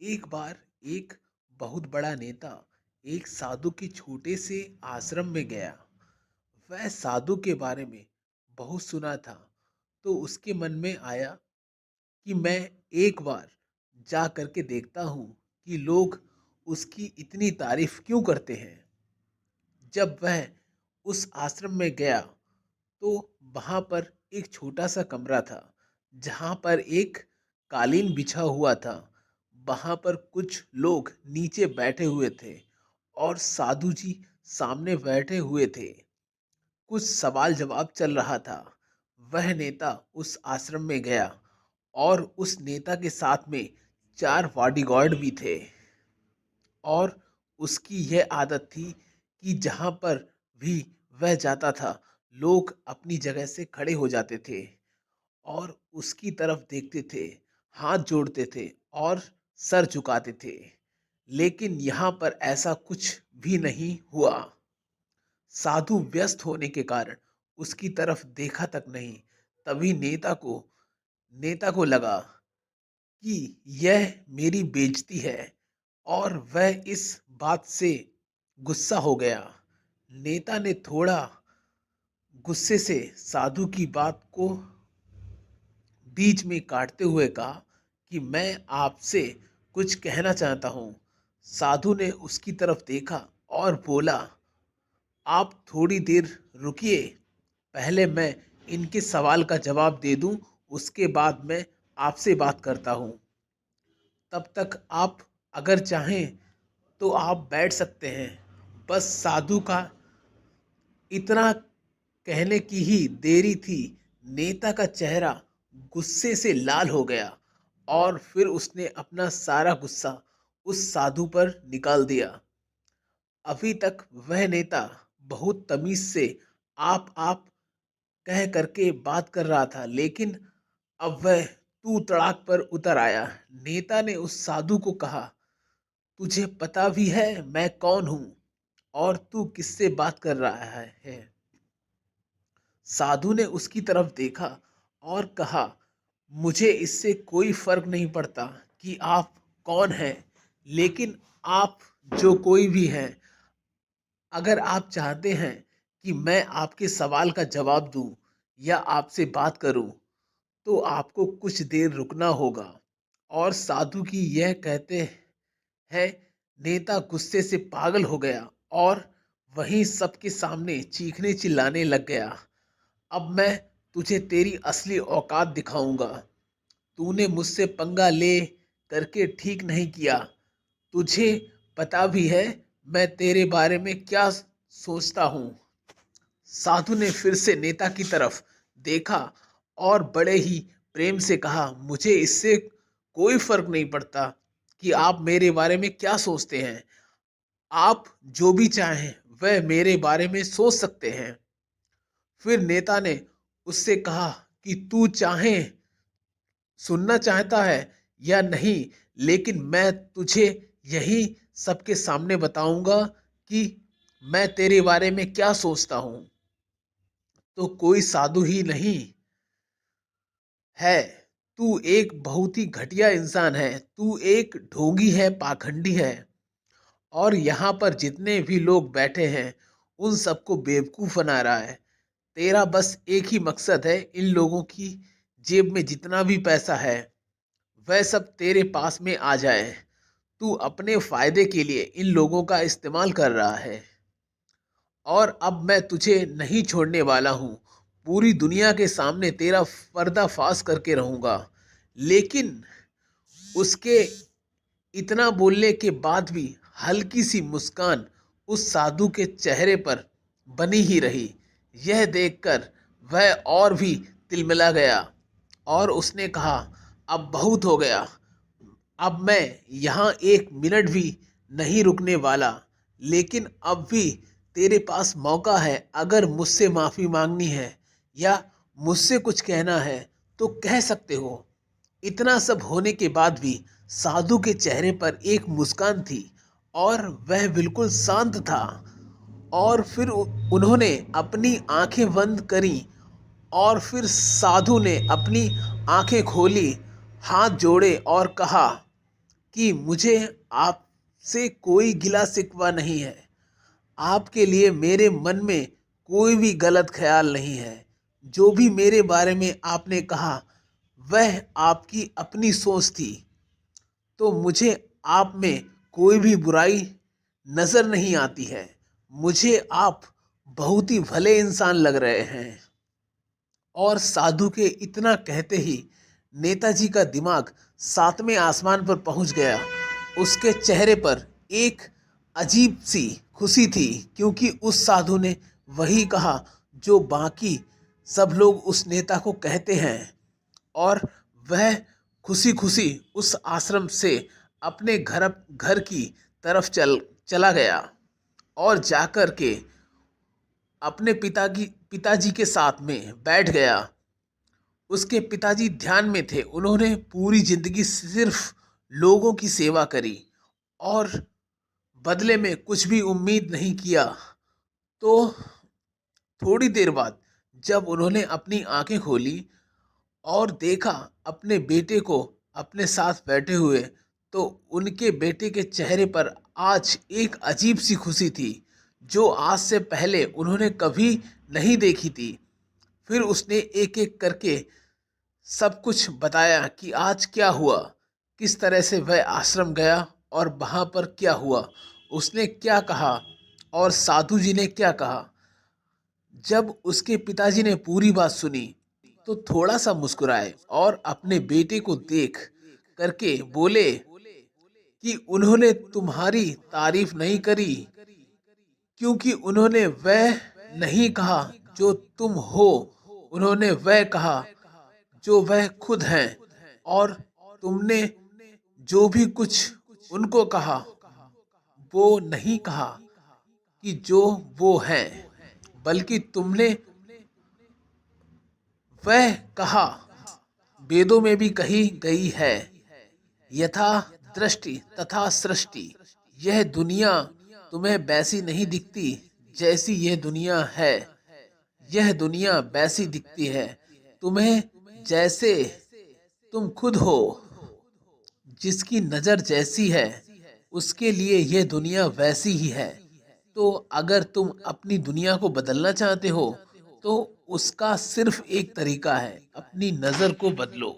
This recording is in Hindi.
एक बार एक बहुत बड़ा नेता एक साधु के छोटे से आश्रम में गया। वह साधु के बारे में बहुत सुना था, तो उसके मन में आया कि मैं एक बार जा करके देखता हूँ कि लोग उसकी इतनी तारीफ क्यों करते हैं। जब वह उस आश्रम में गया तो वहाँ पर एक छोटा सा कमरा था, जहाँ पर एक कालीन बिछा हुआ था। वहाँ पर कुछ लोग नीचे बैठे हुए थे और साधु जी सामने बैठे हुए थे। कुछ सवाल जवाब चल रहा था। वह नेता उस आश्रम में गया और उस नेता के साथ में 4 बॉडीगार्ड भी थे। और उसकी यह आदत थी कि जहाँ पर भी वह जाता था, लोग अपनी जगह से खड़े हो जाते थे और उसकी तरफ देखते थे, हाथ जोड़ते थे और सर झुकाते थे। लेकिन यहाँ पर ऐसा कुछ भी नहीं हुआ। साधु व्यस्त होने के कारण उसकी तरफ देखा तक नहीं। तभी नेता को लगा कि यह मेरी बेइज्जती है और वह इस बात से गुस्सा हो गया। नेता ने थोड़ा गुस्से से साधु की बात को बीच में काटते हुए कहा कि मैं आपसे कुछ कहना चाहता हूँ। साधु ने उसकी तरफ देखा और बोला, आप थोड़ी देर रुकिए, पहले मैं इनके सवाल का जवाब दे दूं, उसके बाद मैं आपसे बात करता हूँ। तब तक आप अगर चाहें तो आप बैठ सकते हैं। बस साधु का इतना कहने की ही देरी थी, नेता का चेहरा गुस्से से लाल हो गया और फिर उसने अपना सारा गुस्सा उस साधु पर निकाल दिया। अभी तक वह नेता बहुत तमीज से आप कह करके बात कर रहा था, लेकिन अब वह तू तड़ाक पर उतर आया। नेता ने उस साधु को कहा, तुझे पता भी है मैं कौन हूं और तू किससे बात कर रहा है। साधु ने उसकी तरफ देखा और कहा, मुझे इससे कोई फर्क नहीं पड़ता कि आप कौन हैं, लेकिन आप जो कोई भी हैं, अगर आप चाहते हैं कि मैं आपके सवाल का जवाब दूं या आपसे बात करूं, तो आपको कुछ देर रुकना होगा। और साधु की यह कहते हैं, नेता गुस्से से पागल हो गया और वहीं सबके सामने चीखने चिल्लाने लग गया। अब मैं तुझे तेरी असली औकात दिखाऊंगा। तूने मुझसे पंगा ले करके ठीक नहीं किया। तुझे पता भी है मैं तेरे बारे में क्या सोचता हूँ। साधु ने फिर से नेता की तरफ देखा और बड़े ही प्रेम से कहा, मुझे इससे कोई फर्क नहीं पड़ता कि आप मेरे बारे में क्या सोचते हैं। आप जो भी चाहें वह मेरे बारे में सोच सकते हैं। फिर नेता ने उससे कहा कि तू चाहे सुनना चाहता है या नहीं, लेकिन मैं तुझे यही सबके सामने बताऊंगा कि मैं तेरे बारे में क्या सोचता हूं। तो कोई साधु ही नहीं है, तू एक बहुत ही घटिया इंसान है, तू एक ढोंगी है, पाखंडी है। और यहाँ पर जितने भी लोग बैठे हैं उन सबको बेवकूफ़ बना रहा है। तेरा बस एक ही मकसद है, इन लोगों की जेब में जितना भी पैसा है वह सब तेरे पास में आ जाए। तू अपने फायदे के लिए इन लोगों का इस्तेमाल कर रहा है और अब मैं तुझे नहीं छोड़ने वाला हूँ। पूरी दुनिया के सामने तेरा पर्दाफाश करके रहूँगा। लेकिन उसके इतना बोलने के बाद भी हल्की सी मुस्कान उस साधु के चेहरे पर बनी ही रही। यह देखकर वह और भी तिलमिला गया और उसने कहा, अब बहुत हो गया, अब मैं यहाँ एक मिनट भी नहीं रुकने वाला। लेकिन अब भी तेरे पास मौका है, अगर मुझसे माफ़ी मांगनी है या मुझसे कुछ कहना है तो कह सकते हो। इतना सब होने के बाद भी साधु के चेहरे पर एक मुस्कान थी और वह बिल्कुल शांत था। और फिर उन्होंने अपनी आंखें बंद करी और फिर साधु ने अपनी आंखें खोली, हाथ जोड़े और कहा, कि मुझे आपसे कोई गिला शिकवा नहीं है। आपके लिए मेरे मन में कोई भी गलत ख्याल नहीं है। जो भी मेरे बारे में आपने कहा वह आपकी अपनी सोच थी। तो मुझे आप में कोई भी बुराई नज़र नहीं आती है। मुझे आप बहुत ही भले इंसान लग रहे हैं। और साधु के इतना कहते ही नेताजी का दिमाग सातवें आसमान पर पहुंच गया। उसके चेहरे पर एक अजीब सी खुशी थी, क्योंकि उस साधु ने वही कहा जो बाकी सब लोग उस नेता को कहते हैं। और वह खुशी खुशी उस आश्रम से अपने घर की तरफ चला गया और जाकर के अपने पिताजी के साथ में बैठ गया। उसके पिताजी ध्यान में थे। उन्होंने पूरी जिंदगी सिर्फ लोगों की सेवा करी और बदले में कुछ भी उम्मीद नहीं किया। तो थोड़ी देर बाद जब उन्होंने अपनी आंखें खोली और देखा अपने बेटे को अपने साथ बैठे हुए, तो उनके बेटे के चेहरे पर आज एक अजीब सी खुशी थी जो आज से पहले उन्होंने कभी नहीं देखी थी। फिर उसने एक एक करके सब कुछ बताया कि आज क्या हुआ, किस तरह से वह आश्रम गया और वहाँ पर क्या हुआ, उसने क्या कहा और साधु जी ने क्या कहा। जब उसके पिताजी ने पूरी बात सुनी तो थोड़ा सा मुस्कुराए और अपने बेटे को देख करके बोले कि उन्होंने तुम्हारी तारीफ नहीं करी, क्योंकि उन्होंने वह नहीं कहा जो तुम हो, उन्होंने वह कहा जो वह खुद हैं। और तुमने जो भी कुछ उनको कहा वो नहीं कहा कि जो वो हैं, बल्कि तुमने वह कहा वेदों में भी कही गई है, यथा दृष्टि तथा सृष्टि। यह दुनिया तुम्हें वैसी नहीं दिखती जैसी यह दुनिया है। यह दुनिया वैसी दिखती है तुम्हें जैसे तुम खुद हो। जिसकी नज़र जैसी है उसके लिए यह दुनिया वैसी ही है। तो अगर तुम अपनी दुनिया को बदलना चाहते हो तो उसका सिर्फ एक तरीका है, अपनी नज़र को बदलो।